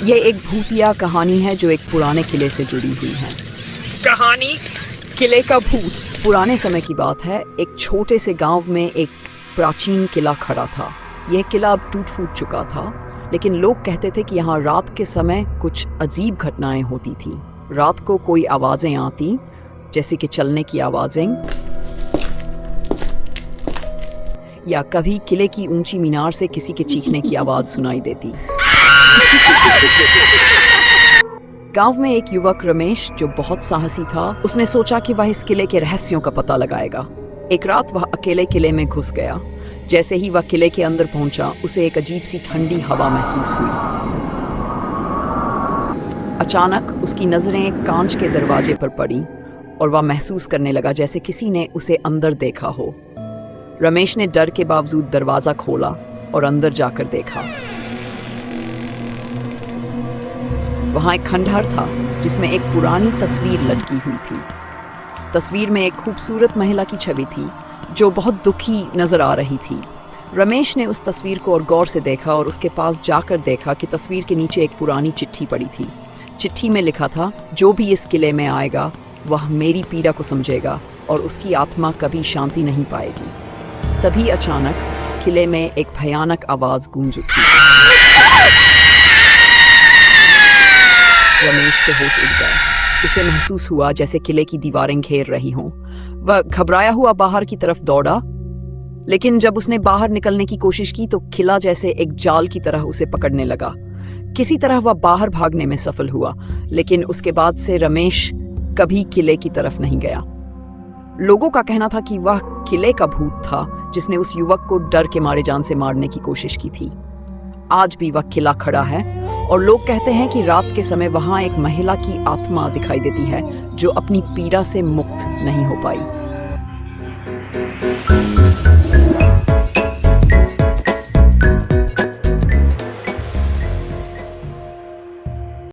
ये एक भूतिया कहानी है जो एक पुराने किले से जुड़ी हुई है। कहानी? किले का भूत। पुराने समय की बात है। एक छोटे से गांव में एक प्राचीन किला खड़ा था। यह किला अब टूट फूट चुका था, लेकिन लोग कहते थे कि यहाँ रात के समय कुछ अजीब घटनाएं होती थी। रात को कोई आवाजें आती, जैसे कि चलने की आवाजें, या कभी किले की ऊंची मीनार से किसी के चीखने की आवाज सुनाई देती। गांव में एक युवक रमेश, जो बहुत साहसी था, उसने सोचा कि वह इस किले के रहस्यों का पता लगाएगा। एक रात वह अकेले किले में घुस गया। जैसे ही वह किले के अंदर पहुंचा, उसे एक अजीब सी ठंडी हवा महसूस हुई। अचानक उसकी नजरें एक कांच के दरवाजे पर पड़ी और वह महसूस करने लगा जैसे किसी ने उसे अंदर देखा हो। रमेश ने डर के बावजूद दरवाजा खोला और अंदर जाकर देखा। वहां एक खंडहर था जिसमें एक पुरानी तस्वीर लटकी हुई थी। तस्वीर में एक खूबसूरत महिला की छवि थी जो बहुत दुखी नजर आ रही थी। रमेश ने उस तस्वीर को और गौर से देखा और उसके पास जाकर देखा कि तस्वीर के नीचे एक पुरानी चिट्ठी पड़ी थी। चिट्ठी में लिखा था, जो भी इस किले में आएगा वह मेरी पीड़ा को समझेगा और उसकी आत्मा कभी शांति नहीं पाएगी। तभी अचानक किले में एक भयानक आवाज गूंज उठी। रमेश के होश उड़ गए। उसे महसूस हुआ जैसे किले की दीवारें घेर रही हों। वह घबराया हुआ बाहर की तरफ दौड़ा, लेकिन जब उसने बाहर निकलने की कोशिश की तो किला जैसे एक जाल की तरह उसे पकड़ने लगा। किसी तरह वह बाहर भागने में सफल हुआ, लेकिन उसके बाद से रमेश कभी किले की तरफ नहीं गया। लोगों का कहना था कि वह किले का भूत था जिसने उस युवक को डर के मारे जान से मारने की कोशिश की थी। आज भी वह किला खड़ा है और लोग कहते हैं कि रात के समय वहां एक महिला की आत्मा दिखाई देती है जो अपनी पीड़ा से मुक्त नहीं हो पाई।